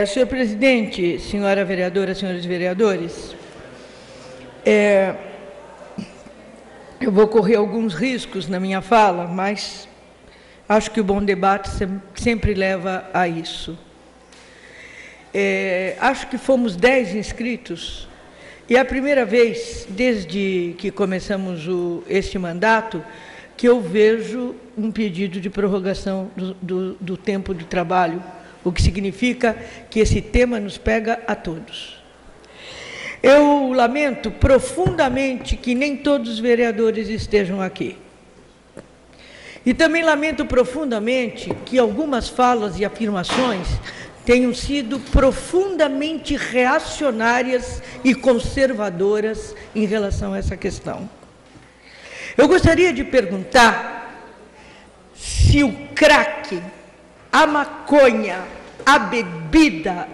Senhor presidente, senhora vereadora, senhores vereadores, eu vou correr alguns riscos na minha fala, mas acho que o bom debate sempre leva a isso. Acho que fomos 10 inscritos, e é a primeira vez, desde que começamos este mandato, que eu vejo um pedido de prorrogação do tempo de trabalho, o que significa que esse tema nos pega a todos. Eu lamento profundamente que nem todos os vereadores estejam aqui. E também lamento profundamente que algumas falas e afirmações tenham sido profundamente reacionárias e conservadoras em relação a essa questão. Eu gostaria de perguntar se o crack, a maconha, a bebida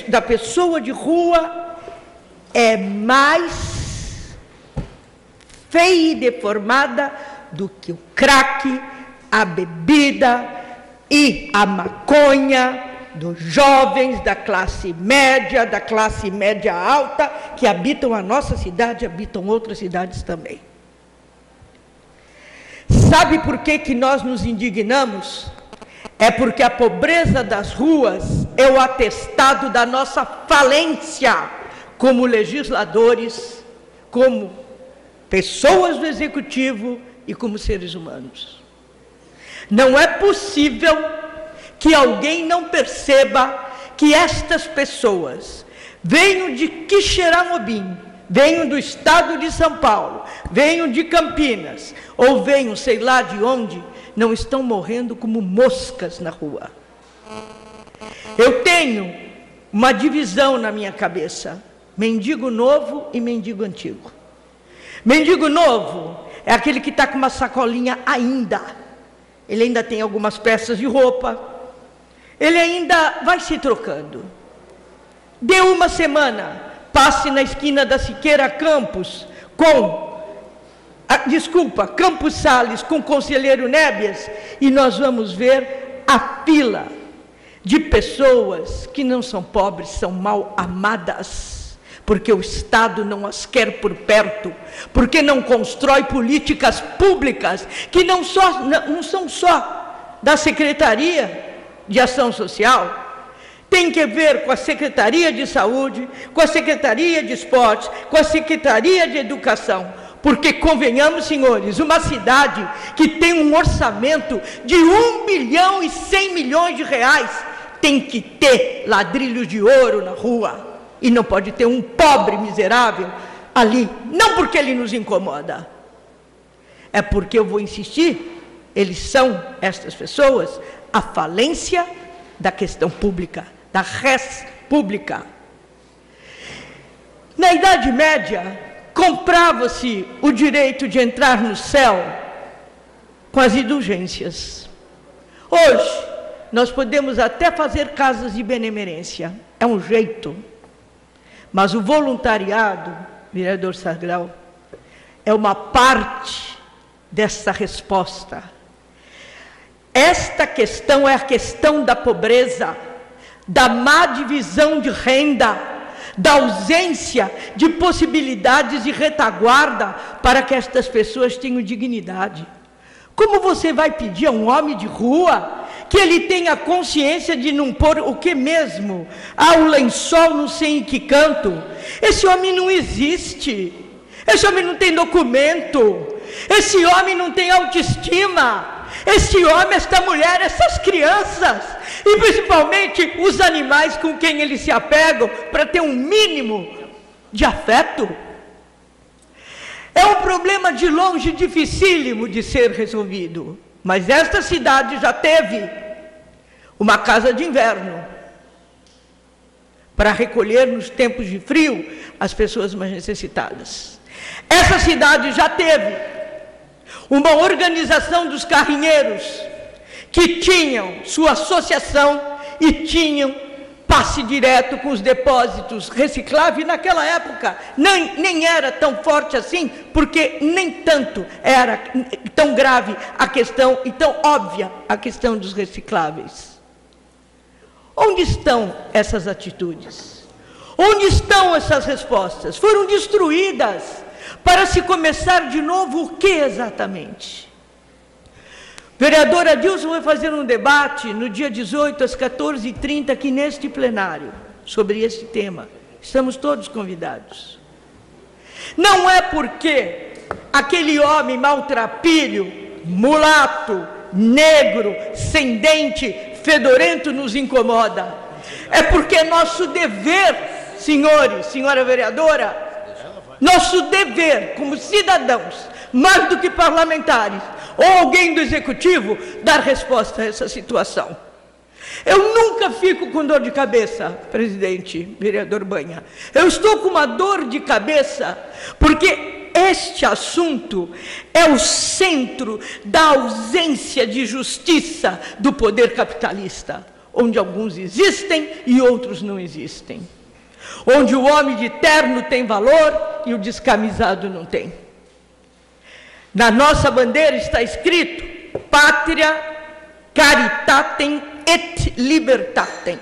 da pessoa de rua é mais feia e deformada do que o crack, a bebida e a maconha dos jovens da classe média alta, que habitam a nossa cidade, habitam outras cidades também. Sabe por que nós nos indignamos? É porque a pobreza das ruas é o atestado da nossa falência como legisladores, como pessoas do executivo e como seres humanos. Não é possível que alguém não perceba que estas pessoas venham de Quixeramobim, venham do estado de São Paulo, venham de Campinas, ou venham sei lá de onde, não estão morrendo como moscas na rua. Eu tenho uma divisão na minha cabeça: mendigo novo e mendigo antigo. Mendigo novo é aquele que está com uma sacolinha ainda. Ele ainda tem algumas peças de roupa. Ele ainda vai se trocando. Deu uma semana, passe na esquina da Siqueira Campos Campos Sales com o conselheiro Nébias, e nós vamos ver a fila de pessoas que não são pobres, são mal amadas, porque o Estado não as quer por perto, porque não constrói políticas públicas que não são só da Secretaria de Ação Social, tem que ver com a Secretaria de Saúde, com a Secretaria de Esportes, com a Secretaria de Educação, porque, convenhamos, senhores, uma cidade que tem um orçamento de 1.100 bilhões de reais tem que ter ladrilhos de ouro na rua, e não pode ter um pobre miserável ali, não porque ele nos incomoda, é porque eu vou insistir, eles são, estas pessoas, a falência da questão pública, da res pública. Na Idade Média, comprava-se o direito de entrar no céu com as indulgências. Hoje, nós podemos até fazer casas de benemerência, é um jeito, mas o voluntariado, vereador Sargrau, é uma parte dessa resposta. Esta questão é a questão da pobreza, da má divisão de renda, da ausência de possibilidades de retaguarda para que estas pessoas tenham dignidade. Como você vai pedir a um homem de rua que ele tenha consciência de não pôr o que mesmo? O lençol não sei em que canto. Esse homem não existe. Esse homem não tem documento. Esse homem não tem autoestima. Esse homem, esta mulher, essas crianças, e principalmente os animais com quem eles se apegam para ter um mínimo de afeto. É um problema de longe dificílimo de ser resolvido, mas esta cidade já teve uma casa de inverno para recolher nos tempos de frio as pessoas mais necessitadas. Essa cidade já teve uma organização dos carrinheiros que tinham sua associação e tinham passe direto com os depósitos recicláveis. Naquela época nem era tão forte assim, porque nem tanto era tão grave a questão e tão óbvia a questão dos recicláveis. Onde estão essas atitudes? Onde estão essas respostas? Foram destruídas. Para se começar de novo, o que exatamente? Vereador Adilson vai fazer um debate no dia 18, às 14h30, aqui neste plenário, sobre esse tema. Estamos todos convidados. Não é porque aquele homem maltrapilho, mulato, negro, sem dente, fedorento nos incomoda. É porque é nosso dever, senhores, senhora vereadora, nosso dever como cidadãos, mais do que parlamentares, ou alguém do executivo, dar resposta a essa situação. Eu nunca fico com dor de cabeça, presidente, vereador Banha. Eu estou com uma dor de cabeça porque este assunto é o centro da ausência de justiça do poder capitalista, onde alguns existem e outros não existem. Onde o homem de terno tem valor e o descamisado não tem. Na nossa bandeira está escrito: Pátria, caritatem et libertatem,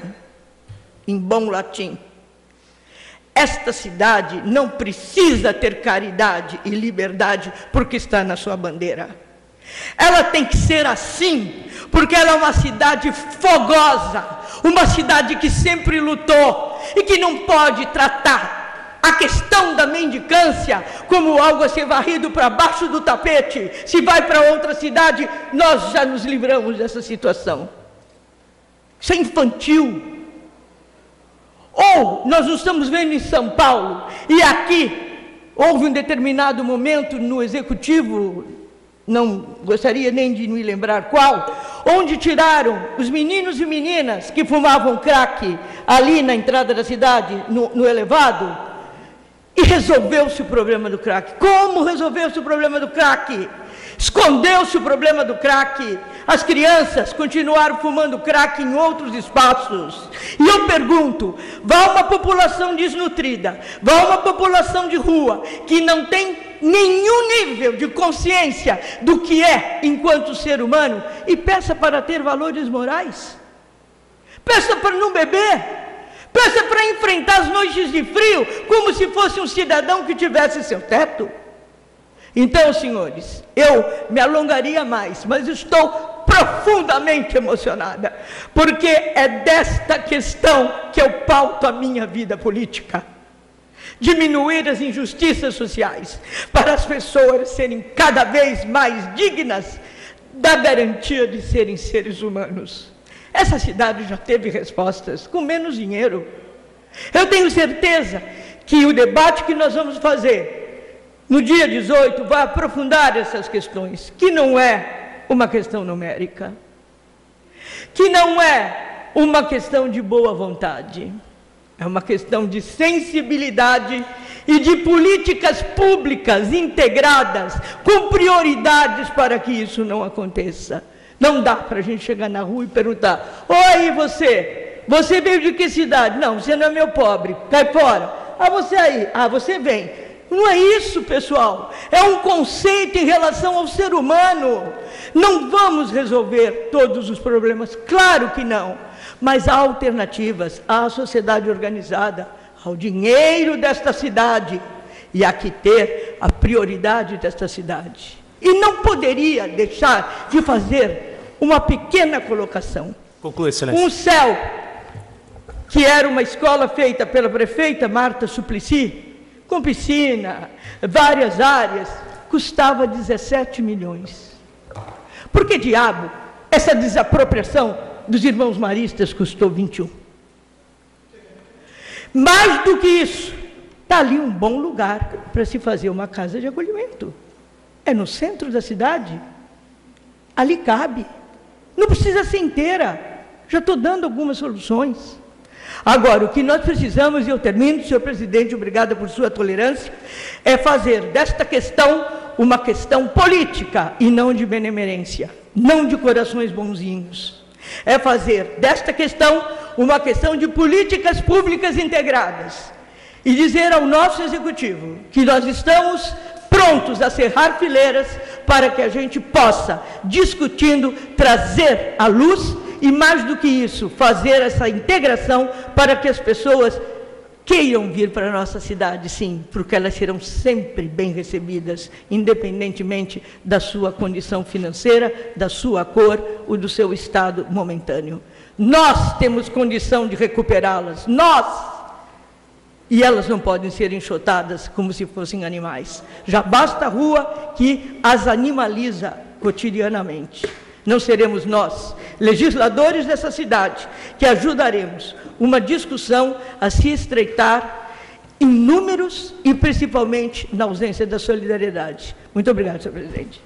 em bom latim. Esta cidade não precisa ter caridade e liberdade porque está na sua bandeira. Ela tem que ser assim, porque ela é uma cidade fogosa, uma cidade que sempre lutou e que não pode tratar a questão da mendicância como algo a ser varrido para baixo do tapete. Se vai para outra cidade, nós já nos livramos dessa situação. Isso é infantil. Ou nós não estamos vendo em São Paulo, e aqui houve um determinado momento no executivo, não gostaria nem de me lembrar qual, onde tiraram os meninos e meninas que fumavam crack ali na entrada da cidade, no elevado, e resolveu-se o problema do crack. Como resolveu-se o problema do crack? Escondeu-se o problema do crack. As crianças continuaram fumando crack em outros espaços. E eu pergunto, vai uma população desnutrida, vai uma população de rua, que não tem nenhum nível de consciência do que é enquanto ser humano, e peça para ter valores morais? Peça para não beber? Peça para enfrentar as noites de frio como se fosse um cidadão que tivesse seu teto? Então, senhores, eu me alongaria mais, mas estou profundamente emocionada, porque é desta questão que eu pauto a minha vida política. Diminuir as injustiças sociais, para as pessoas serem cada vez mais dignas da garantia de serem seres humanos. Essa cidade já teve respostas com menos dinheiro. Eu tenho certeza que o debate que nós vamos fazer no dia 18 vai aprofundar essas questões, que não é uma questão numérica, que não é uma questão de boa vontade, é uma questão de sensibilidade e de políticas públicas integradas, com prioridades para que isso não aconteça. Não dá para a gente chegar na rua e perguntar: oi, você veio de que cidade? Não, você não é meu pobre, cai fora. Ah, você aí, ah, você vem. Não é isso, pessoal. É um conceito em relação ao ser humano. Não vamos resolver todos os problemas, claro que não. Mas há alternativas, à sociedade organizada, ao dinheiro desta cidade, e há que ter a prioridade desta cidade. E não poderia deixar de fazer uma pequena colocação. Conclua, Excelência. Um céu, que era uma escola feita pela prefeita Marta Suplicy, com piscina, várias áreas, custava 17 milhões. Por que diabo essa desapropriação dos irmãos maristas custou 21? Mais do que isso, está ali um bom lugar para se fazer uma casa de acolhimento. É no centro da cidade. Ali cabe. Não precisa ser inteira. Já estou dando algumas soluções. Agora, o que nós precisamos, e eu termino, senhor presidente, obrigada por sua tolerância, é fazer desta questão uma questão política e não de benemerência, não de corações bonzinhos. É fazer desta questão uma questão de políticas públicas integradas e dizer ao nosso executivo que nós estamos prontos a cerrar fileiras para que a gente possa, discutindo, trazer à luz e, mais do que isso, fazer essa integração para que as pessoas queiram vir para a nossa cidade, sim, porque elas serão sempre bem recebidas, independentemente da sua condição financeira, da sua cor ou do seu estado momentâneo. Nós temos condição de recuperá-las, nós! E elas não podem ser enxotadas como se fossem animais. Já basta a rua que as animaliza cotidianamente. Não seremos nós, legisladores dessa cidade, que ajudaremos uma discussão a se estreitar em números e principalmente na ausência da solidariedade. Muito obrigado, senhor presidente.